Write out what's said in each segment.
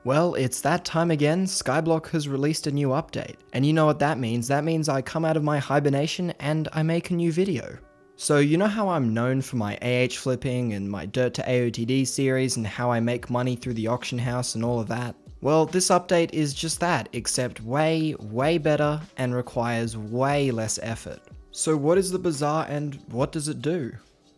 Well, it's that time again. Skyblock has released a new update. And you know what that means? That means I come out of my hibernation and I make a new video. So you know how I'm known for my AH flipping and my Dirt to AOTD series and how I make money through the auction house and all of that? Well, this update is just that, except way better and requires way less effort. So what is the Bazaar and what does it do?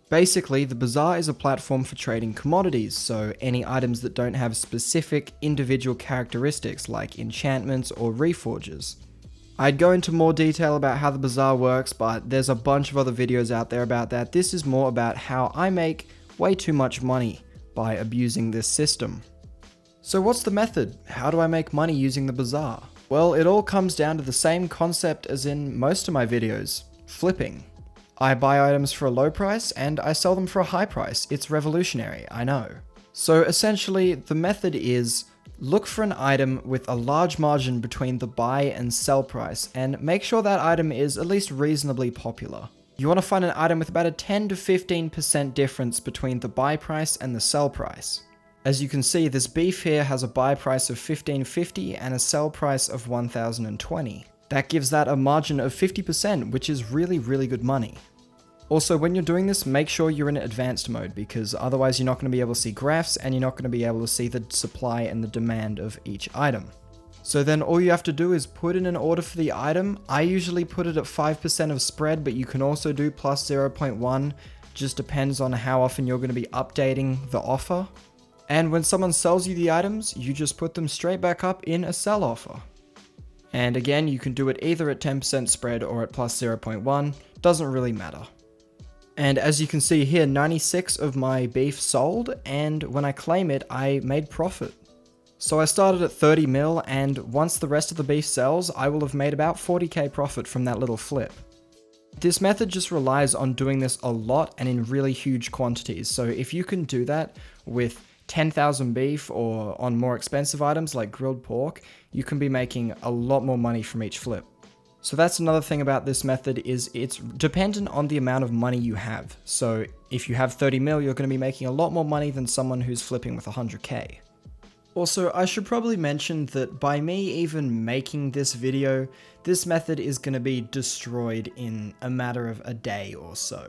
Basically, the Bazaar is a platform for trading commodities, so any items that don't have specific individual characteristics like enchantments or reforges. I'd go into more detail about how the Bazaar works, but there's a bunch of other videos out there about that. This is more about how I make way too much money by abusing this system. So what's the method? How do I make money using the Bazaar? Well, it all comes down to the same concept as in most of my videos, flipping. I buy items for a low price and I sell them for a high price. It's revolutionary, I know. So essentially, the method is look for an item with a large margin between the buy and sell price and make sure that item is at least reasonably popular. You want to find an item with about a 10 to 15% difference between the buy price and the sell price. As you can see, this beef here has a buy price of $15.50 and a sell price of $1,020. That gives that a margin of 50%, which is really good money. Also, when you're doing this, make sure you're in advanced mode, because otherwise you're not going to be able to see graphs and you're not going to be able to see the supply and the demand of each item. So then all you have to do is put in an order for the item. I usually put it at 5% of spread, but you can also do plus 0.1, just depends on how often you're going to be updating the offer. And when someone sells you the items, you just put them straight back up in a sell offer. And again, you can do it either at 10% spread or at plus 0.1, doesn't really matter. And as you can see here, 96 of my beef sold, and when I claim it, I made profit. So I started at 30 mil, and once the rest of the beef sells, I will have made about 40k profit from that little flip. This method just relies on doing this a lot and in really huge quantities, so if you can do that with 10,000 beef or on more expensive items like grilled pork, you can be making a lot more money from each flip. So that's another thing about this method is it's dependent on the amount of money you have. So if you have 30 mil, you're going to be making a lot more money than someone who's flipping with 100k. Also, I should probably mention that by me even making this video, this method is going to be destroyed in a matter of a day or so.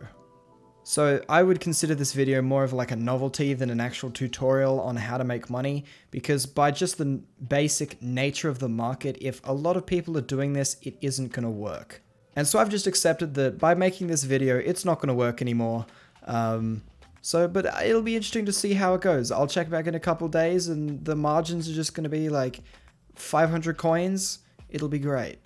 So I would consider this video more of like a novelty than an actual tutorial on how to make money, because by just the basic nature of the market, if a lot of people are doing this, it isn't going to work. And so I've just accepted that by making this video, it's not going to work anymore. But it'll be interesting to see how it goes. I'll check back in a couple days and the margins are just going to be like 500 coins. It'll be great.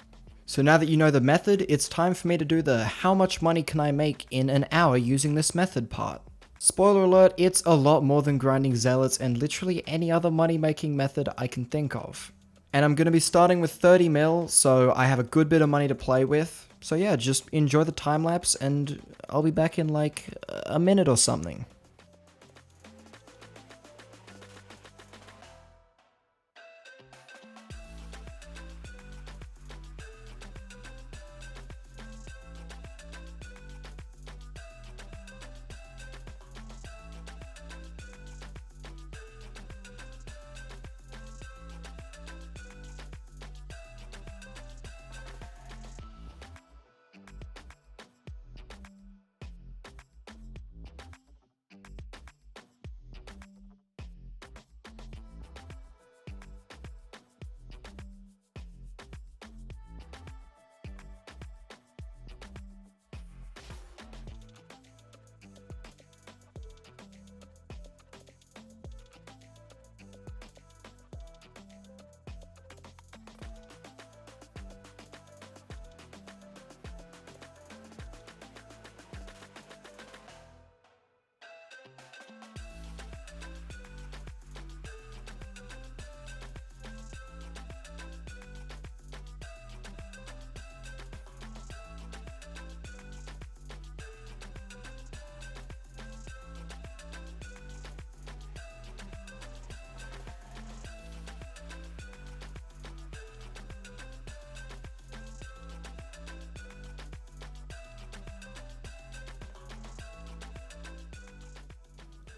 So now that you know the method, it's time for me to do the how much money can I make in an hour using this method part. Spoiler alert, it's a lot more than grinding zealots and literally any other money making method I can think of. And I'm going to be starting with 30 mil, so I have a good bit of money to play with. So yeah, just enjoy the time lapse and I'll be back in like a minute or something.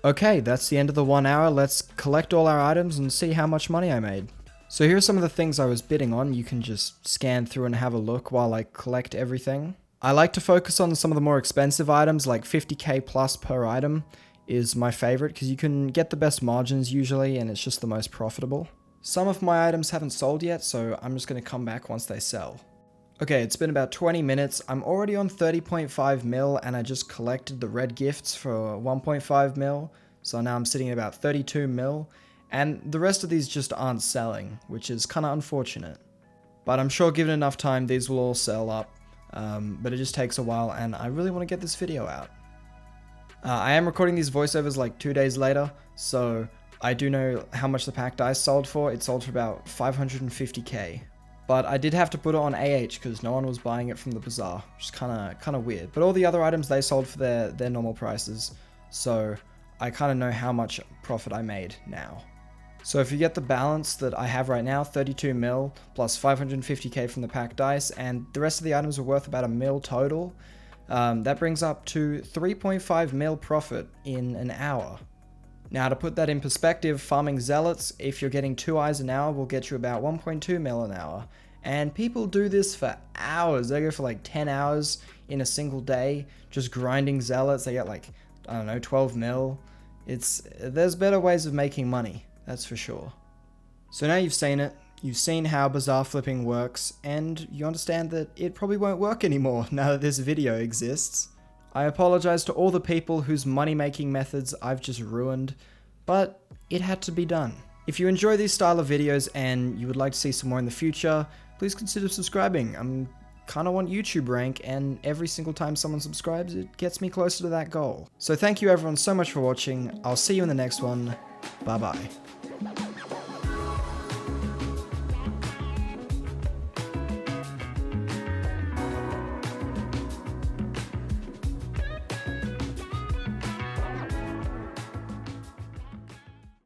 Okay, that's the end of the 1 hour. Let's collect all our items and see how much money I made. So here are some of the things I was bidding on. You can just scan through and have a look while I collect everything. I like to focus on some of the more expensive items, like 50k plus per item is my favorite because you can get the best margins usually and it's just the most profitable. Some of my items haven't sold yet, so I'm just going to come back once they sell. Okay, it's been about 20 minutes. I'm already on 30.5 mil and I just collected the red gifts for 1.5 mil. So now I'm sitting at about 32 mil. And the rest of these just aren't selling, which is kind of unfortunate. But I'm sure given enough time, these will all sell up. But it just takes a while, and I really want to get this video out. I am recording these voiceovers like 2 days later, so I do know how much the pack dice sold for. It sold for about 550k. But I did have to put it on AH because no one was buying it from the Bazaar, which is kind of weird. But all the other items, they sold for their normal prices, so I kind of know how much profit I made now. So if you get the balance that I have right now, 32 mil plus 550k from the pack dice, and the rest of the items are worth about a mil total, that brings up to 3.5 mil profit in an hour. Now to put that in perspective, farming zealots, if you're getting 2 eyes an hour, will get you about 1.2 mil an hour. And people do this for hours. They go for like 10 hours in a single day, just grinding zealots. They get like, I don't know, 12 mil. There's better ways of making money. That's for sure. So now you've seen it, you've seen how Bazaar flipping works, and you understand that it probably won't work anymore now that this video exists. I apologize to all the people whose money-making methods I've just ruined, but it had to be done. If you enjoy these style of videos and you would like to see some more in the future, please consider subscribing. I'm kind of want YouTube rank, and every single time someone subscribes, it gets me closer to that goal. So thank you everyone so much for watching. I'll see you in the next one. Bye bye.